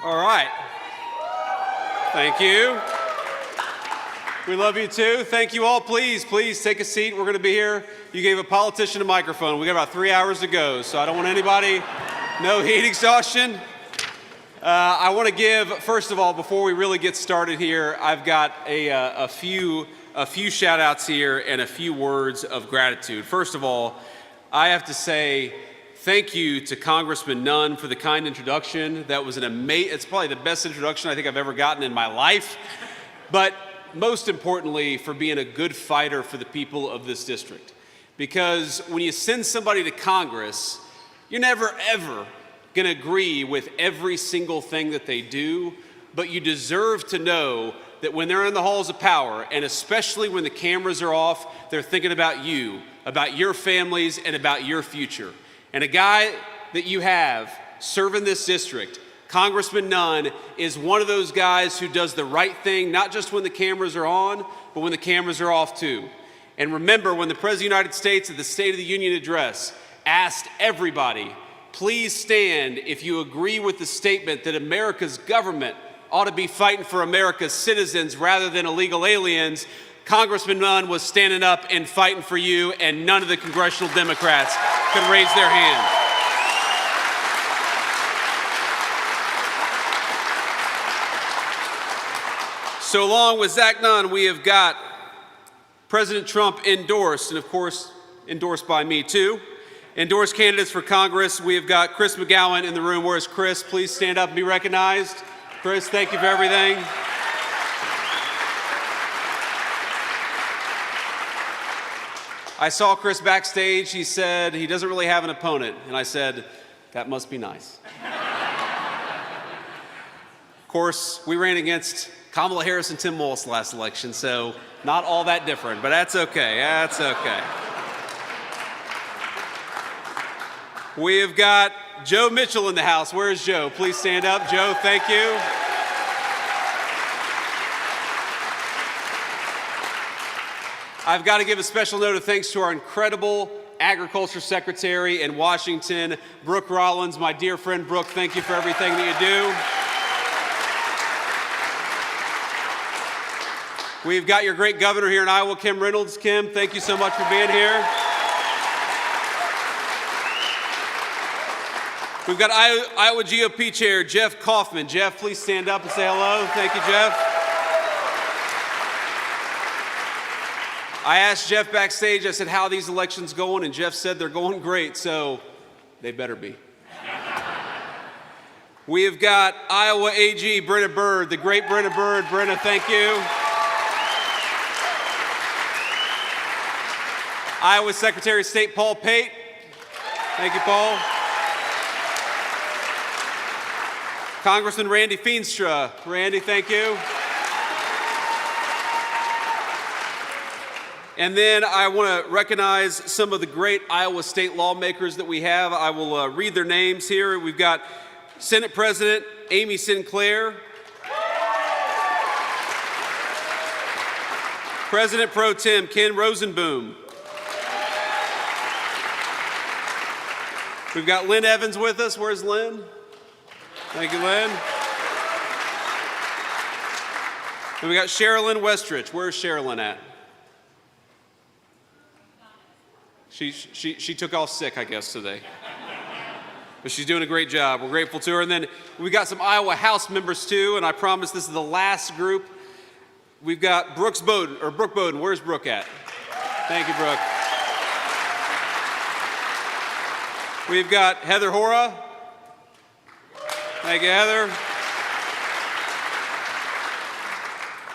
All right. Thank you. We love you too. Thank you all. Please take a seat. We're going to be here. You gave a politician a microphone. We got about 3 hours to go, so I don't want anybody, no heat exhaustion. I want to give, first of all, before we really get started here, I've got a few shout outs here and a few words of gratitude. First of all, I have to say thank you to Congressman Nunn for the kind introduction. That was it's probably the best introduction I think I've ever gotten in my life. But most importantly, for being a good fighter for the people of this district. Because when you send somebody to Congress, you're never, ever going to agree with every single thing that they do, but you deserve to know that when they're in the halls of power, and especially when the cameras are off, they're thinking about you, about your families, and about your future. And a guy that you have serving this district, Congressman Nunn, is one of those guys who does the right thing, not just when the cameras are on, but when the cameras are off too. And remember, when the President of the United States at the State of the Union address asked everybody, please stand if you agree with the statement that America's government ought to be fighting for America's citizens rather than illegal aliens, Congressman Nunn was standing up and fighting for you, and none of the congressional Democrats could raise their hand. So along with Zach Nunn, we have got President Trump endorsed, and of course, endorsed by me too. Endorsed candidates for Congress, we have got Chris McGowan in the room. Where's Chris? Please stand up and be recognized. Chris, thank you for everything. I saw Chris backstage. He said he doesn't really have an opponent. And I said, that must be nice. Of course, we ran against Kamala Harris and Tim Walz last election, so not all that different, but that's okay. That's okay. We have got Joe Mitchell in the house. Where's Joe? Please stand up. Joe, thank you. I've got to give a special note of thanks to our incredible Agriculture Secretary in Washington, Brooke Rollins, my dear friend Brooke. Thank you for everything that you do. We've got your great governor here in Iowa, Kim Reynolds. Kim, thank you so much for being here. We've got Iowa GOP Chair Jeff Kaufman. Jeff, please stand up and say hello. Thank you, Jeff. I asked Jeff backstage, I said, how are these elections going? And Jeff said they're going great, so they better be. We have got Iowa AG Brenna Bird, the great Brenna Bird. Brenna, thank you. Iowa Secretary of State Paul Pate. Thank you, Paul. Congressman Randy Feenstra. Randy, thank you. And then I want to recognize some of the great Iowa State lawmakers that we have. I will read their names here. We've got Senate President Amy Sinclair, President Pro Tem Ken Rosenboom. We've got Lynn Evans with us. Where's Lynn? Thank you, Lynn. And we got Sherilyn Westrich. Where's Sherilyn at? She took off sick, I guess, today. But she's doing a great job. We're grateful to her. And then we got some Iowa House members too, and I promise this is the last group. We've got Brooke Bowden. Where's Brooke at? Thank you, Brooke. We've got Heather Hora. Thank you, Heather.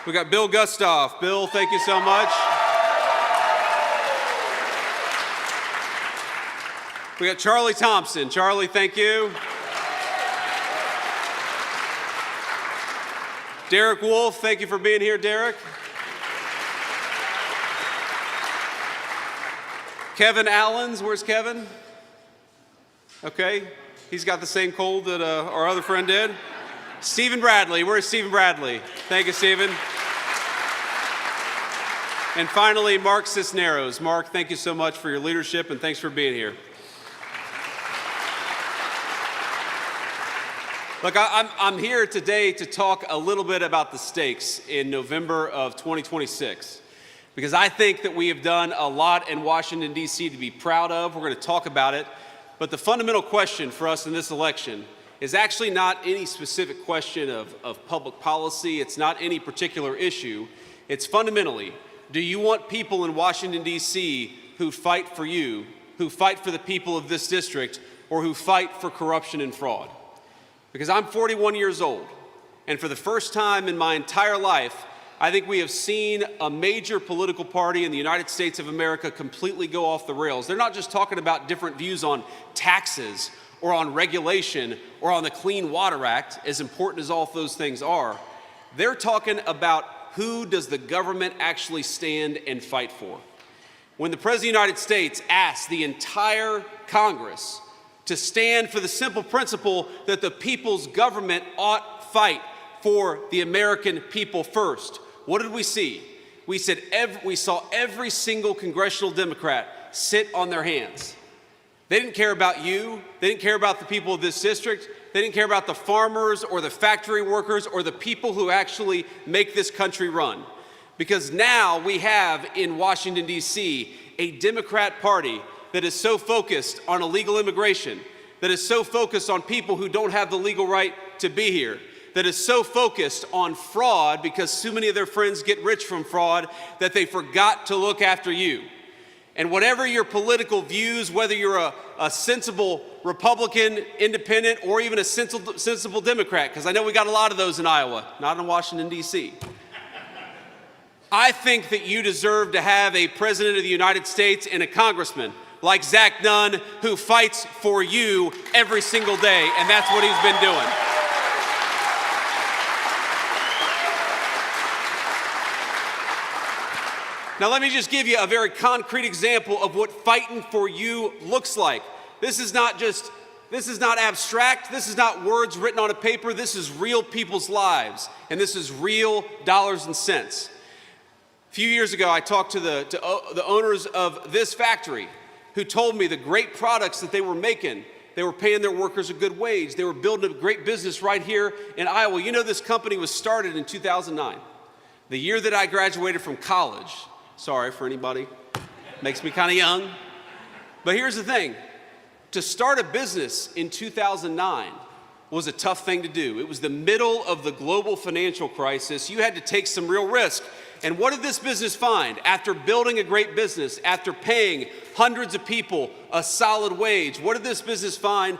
We got Bill Gustav. Bill, thank you so much. We got Charlie Thompson. Charlie, thank you. Derek Wolf, thank you for being here, Derek. Kevin Allens, where's Kevin? Okay, he's got the same cold that our other friend did. Stephen Bradley, where's Stephen Bradley? Thank you, Stephen. And finally, Mark Cisneros. Mark, thank you so much for your leadership and thanks for being here. Look, I'm here today to talk a little bit about the stakes in November of 2026, because I think that we have done a lot in Washington, D.C. to be proud of. We're going to talk about it. But the fundamental question for us in this election is actually not any specific question of public policy. It's not any particular issue. It's fundamentally, do you want people in Washington, D.C. who fight for you, who fight for the people of this district, or who fight for corruption and fraud? Because I'm 41 years old, and for the first time in my entire life, I think we have seen a major political party in the United States of America completely go off the rails. They're not just talking about different views on taxes or on regulation or on the Clean Water Act, as important as all of those things are. They're talking about who does the government actually stand and fight for. When the President of the United States asked the entire Congress to stand for the simple principle that the people's government ought fight for the American people first, what did we see? We saw every single congressional Democrat sit on their hands. They didn't care about you. They didn't care about the people of this district. They didn't care about the farmers or the factory workers or the people who actually make this country run. Because now we have in Washington, D.C., a Democrat Party that is so focused on illegal immigration, that is so focused on people who don't have the legal right to be here, that is so focused on fraud because so many of their friends get rich from fraud that they forgot to look after you. And whatever your political views, whether you're a sensible Republican, independent, or even a sensible Democrat, because I know we got a lot of those in Iowa, not in Washington, D.C., I think that you deserve to have a President of the United States and a congressman like Zach Nunn who fights for you every single day, and that's what he's been doing. Now let me just give you a very concrete example of what fighting for you looks like. This is not abstract, this is not words written on a paper, this is real people's lives, and this is real dollars and cents. A few years ago, I talked to the owners of this factory who told me the great products that they were making. They were paying their workers a good wage. They were building a great business right here in Iowa. You know, this company was started in 2009, the year that I graduated from college. Sorry for anybody, makes me kind of young. But here's the thing, to start a business in 2009 was a tough thing to do. It was the middle of the global financial crisis. You had to take some real risk. And what did this business find? After building a great business, after paying hundreds of people a solid wage, what did this business find?